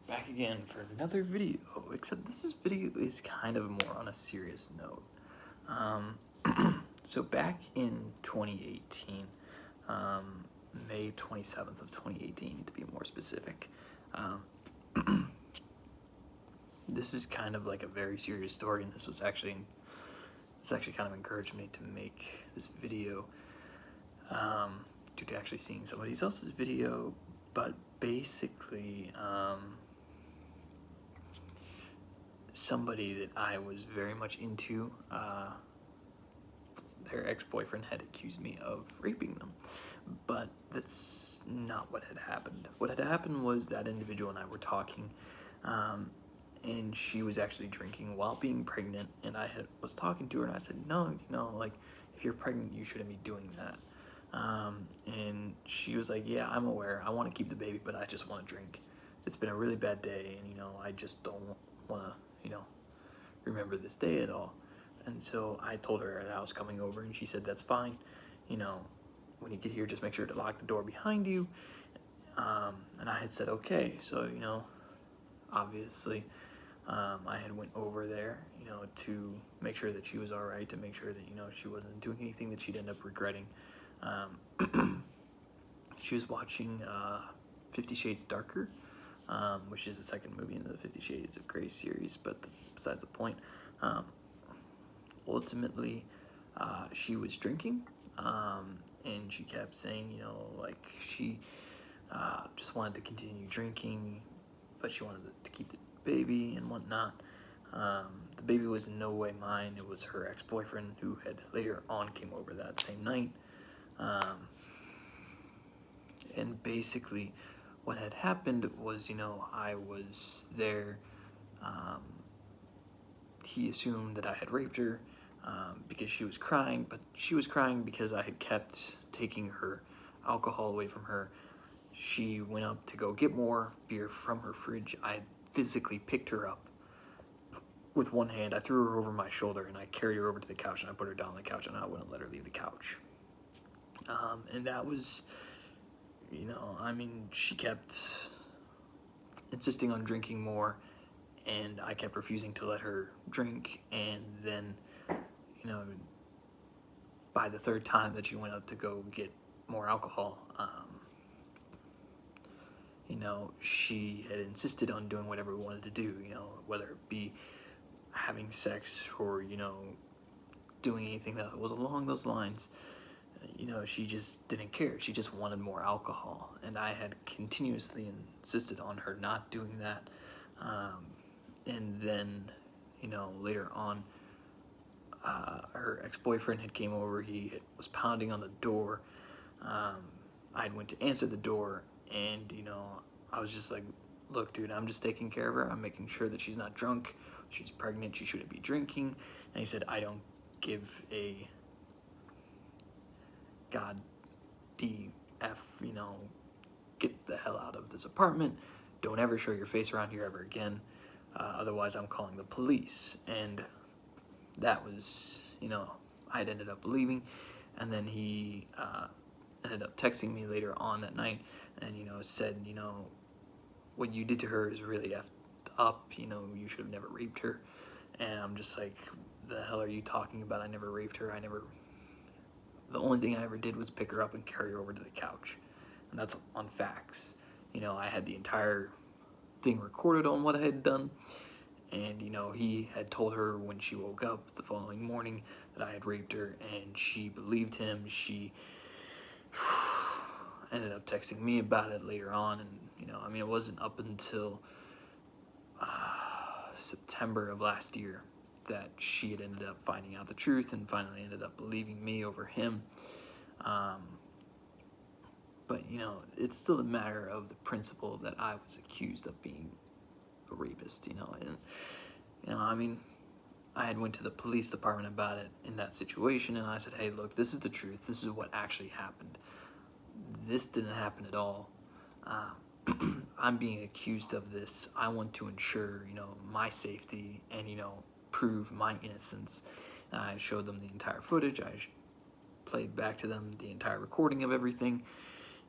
Back again for another video, except this video is kind of more on a serious note. So back in 2018, May 27th of 2018 to be more specific, this is kind of like a very serious story, and this actually kind of encouraged me to make this video due to actually seeing somebody else's video, but basically somebody that I was very much into, their ex-boyfriend had accused me of raping them, but that's not what had happened. What had happened was that individual and I were talking, and she was actually drinking while being pregnant, and was talking to her, and I said, no, like, if you're pregnant, you shouldn't be doing that. And she was like, yeah, I'm aware, I want to keep the baby, but I just want to drink. It's been a really bad day, and I just don't want to remember this day at all. And so I told her that I was coming over, and she said, that's fine. When you get here, just make sure to lock the door behind you. And I had said, okay. So, obviously, I had went over there, to make sure that she was all right, to make sure that, she wasn't doing anything that she'd end up regretting. She was watching 50 Shades Darker, which is the second movie in the 50 Shades of Grey series, but that's besides the point. Ultimately, she was drinking, and she kept saying, like she just wanted to continue drinking, but she wanted to keep the baby and whatnot. The baby was in no way mine. It was her ex-boyfriend, who had later on came over that same night. And basically what had happened was, I was there. He assumed that I had raped her because she was crying, but she was crying because I had kept taking her alcohol away from her. She went up to go get more beer from her fridge. I physically picked her up with one hand. I threw her over my shoulder, and I carried her over to the couch, and I put her down on the couch, and I wouldn't let her leave the couch. And that was, she kept insisting on drinking more, and I kept refusing to let her drink. And then, by the third time that she went up to go get more alcohol, she had insisted on doing whatever we wanted to do, whether it be having sex or, doing anything that was along those lines. She just didn't care. She just wanted more alcohol, and I had continuously insisted on her not doing that. And then, later on, her ex-boyfriend had came over. He was pounding on the door. I went to answer the door, and, I was just like, look, dude, I'm just taking care of her. I'm making sure that she's not drunk. She's pregnant. She shouldn't be drinking. And he said, I don't give a God DF, get the hell out of this apartment. Don't ever show your face around here ever again. Otherwise, I'm calling the police. And that was, I'd ended up leaving. And then he ended up texting me later on that night and, said, what you did to her is really effed up. You should have never raped her. And I'm just like, the hell are you talking about? I never raped her. The only thing I ever did was pick her up and carry her over to the couch. And that's on facts. I had the entire thing recorded on what I had done. And, he had told her when she woke up the following morning that I had raped her, and she believed him. She ended up texting me about it later on, and, it wasn't up until September of last year that she had ended up finding out the truth and finally ended up believing me over him. But, it's still a matter of the principle that I was accused of being a rapist, and, I had went to the police department about it in that situation, and I said, hey, look, this is the truth. This is what actually happened. This didn't happen at all. I'm being accused of this. I want to ensure, my safety and, prove my innocence. And I showed them the entire footage. I played back to them the entire recording of everything.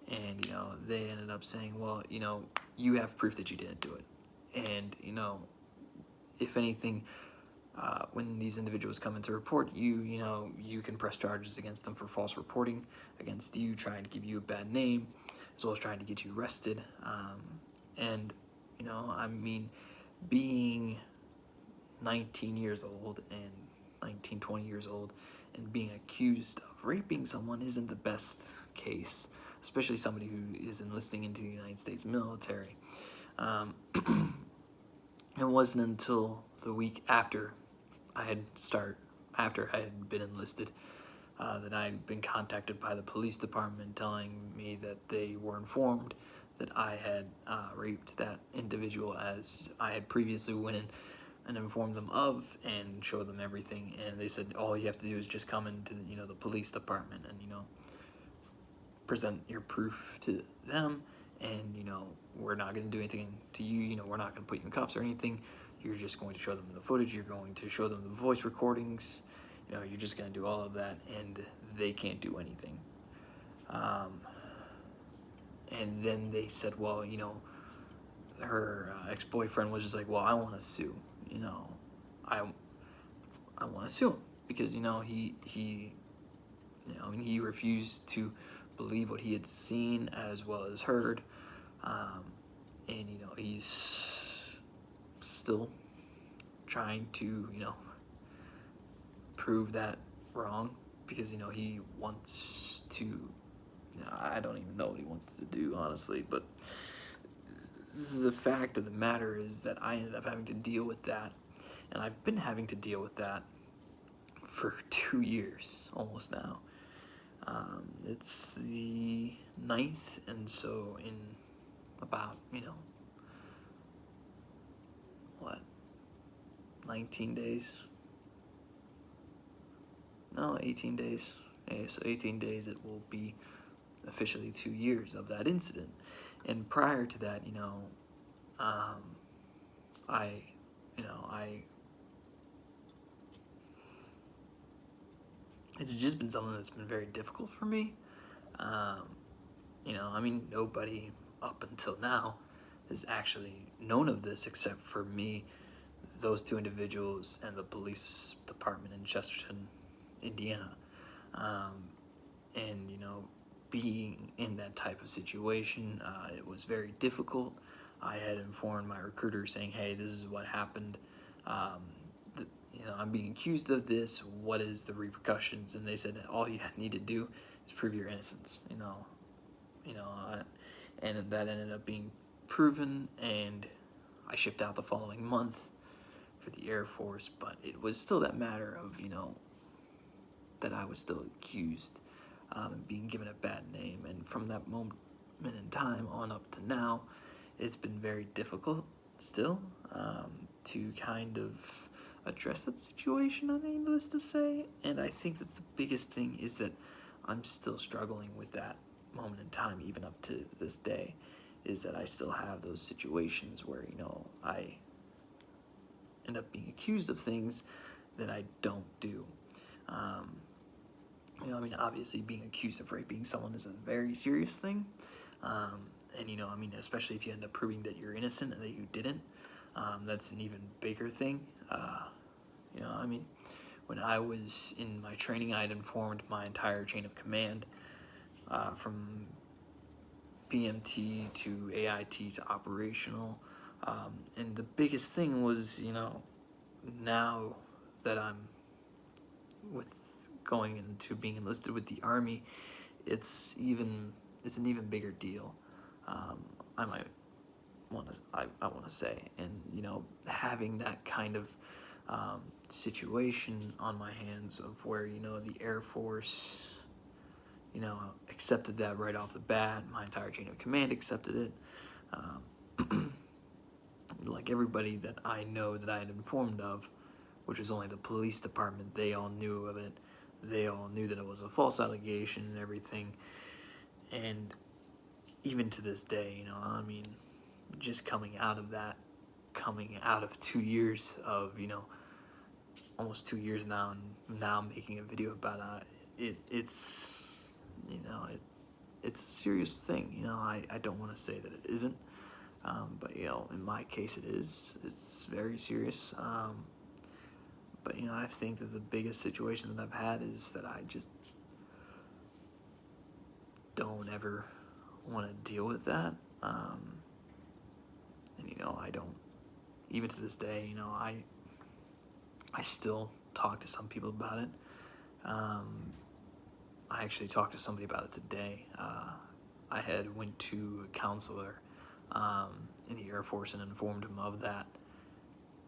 And, they ended up saying, well, you have proof that you didn't do it. And, you know, if anything, when these individuals come in to report you, you know, you can press charges against them for false reporting against you, trying to give you a bad name, as well as trying to get you arrested. And, you know, I mean, being 19 years old and 19, 20 years old and being accused of raping someone isn't the best case, especially somebody who is enlisting into the United States military. It wasn't until the week after I had been enlisted, that I had been contacted by the police department telling me that they were informed that I had raped that individual, as I had previously went in and informed them of and showed them everything. And they said all you have to do is just come into the police department and present your proof to them, and we're not going to do anything to you. We're not going to put you in cuffs or anything. You're just going to show them the footage. You're going to show them the voice recordings. You're just going to do all of that, and they can't do anything. And then they said, well, her ex-boyfriend was just like, well, I want to sue. I want to sue him because he refused to believe what he had seen as well as heard, and he's still trying to prove that wrong, because he wants to, I don't even know what he wants to do, honestly, but the fact of the matter is that I ended up having to deal with that, and I've been having to deal with that for 2 years almost now. It's the 9th, and so in about 19 days, no, 18 days, so 18 days it will be officially 2 years of that incident. And prior to that, it's just been something that's been very difficult for me. Nobody up until now has actually known of this except for me, those 2 individuals, and the police department in Chesterton, Indiana. And being in that type of situation, it was very difficult. I had informed my recruiter saying, hey, this is what happened. I'm being accused of this. What is the repercussions? And they said all you need to do is prove your innocence. And that ended up being proven, and I shipped out the following month for the Air Force. But it was still that matter of that I was still accused, and being given a bad name. And from that moment in time on up to now, it's been very difficult still, to kind of address that situation, needless to say. And I think that the biggest thing is that I'm still struggling with that moment in time, even up to this day, is that I still have those situations where I end up being accused of things that I don't do. Obviously being accused of raping someone is a very serious thing. And especially if you end up proving that you're innocent and that you didn't, that's an even bigger thing. When I was in my training, I had informed my entire chain of command, from BMT to AIT to operational. And the biggest thing was, now that I'm going into being enlisted with the Army, it's an even bigger deal. I want to say, and having that kind of situation on my hands, of where the Air Force accepted that right off the bat. My entire chain of command accepted it. Like everybody that I know that I had informed of, which was only the police department, they all knew of it. They all knew that it was a false allegation and everything. And even to this day, just coming out of 2 years of, almost 2 years now, and now making a video about it's a serious thing. I don't want to say that it isn't. But in my case, it's very serious. But I think that the biggest situation that I've had is that I just don't ever want to deal with that. And I don't, even to this day, I still talk to some people about it. I actually talked to somebody about it today. I had went to a counselor in the Air Force and informed him of that.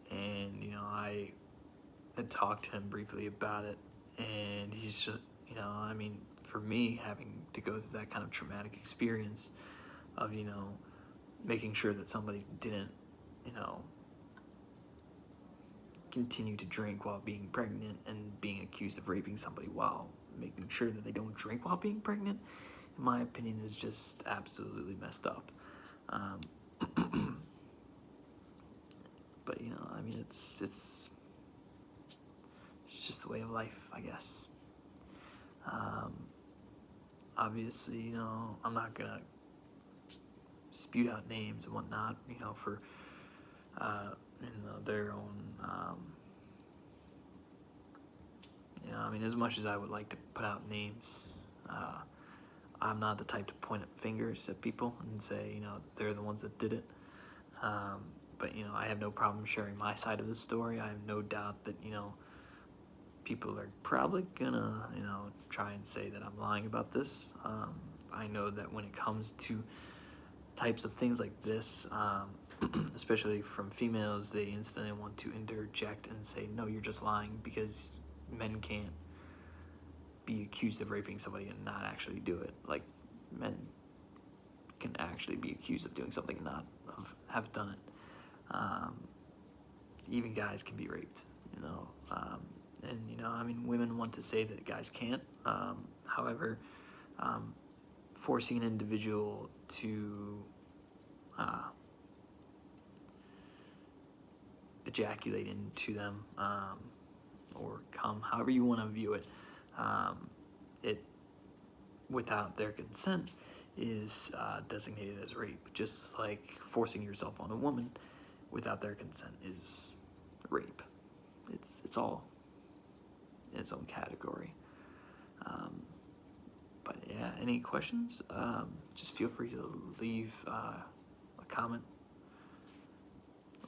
And, I had talked to him briefly about it. And he's just, for me, having to go through that kind of traumatic experience of, making sure that somebody didn't, continue to drink while being pregnant and being accused of raping somebody while making sure that they don't drink while being pregnant, in my opinion, is just absolutely messed up. But it's just the way of life, I guess. Obviously, I'm not gonna spew out names and whatnot, for their own. As much as I would like to put out names, I'm not the type to point at fingers at people and say, they're the ones that did it. But I have no problem sharing my side of the story. I have no doubt that people are probably gonna try and say that I'm lying about this. I know that when it comes to types of things like this, especially from females, they instantly want to interject and say, no, you're just lying, because men can't be accused of raping somebody and not actually do it. Like, men can actually be accused of doing something and not have done it. Even guys can be raped, and women want to say that guys can't. However, forcing an individual to ejaculate into them, or come, however you want to view it, it without their consent is designated as rape. Just like forcing yourself on a woman without their consent is rape. It's all in its own category. But yeah, any questions? Just feel free to leave a comment,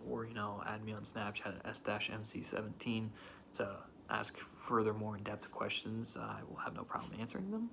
or add me on Snapchat at s-mc17 to ask further more in-depth questions. I will have no problem answering them.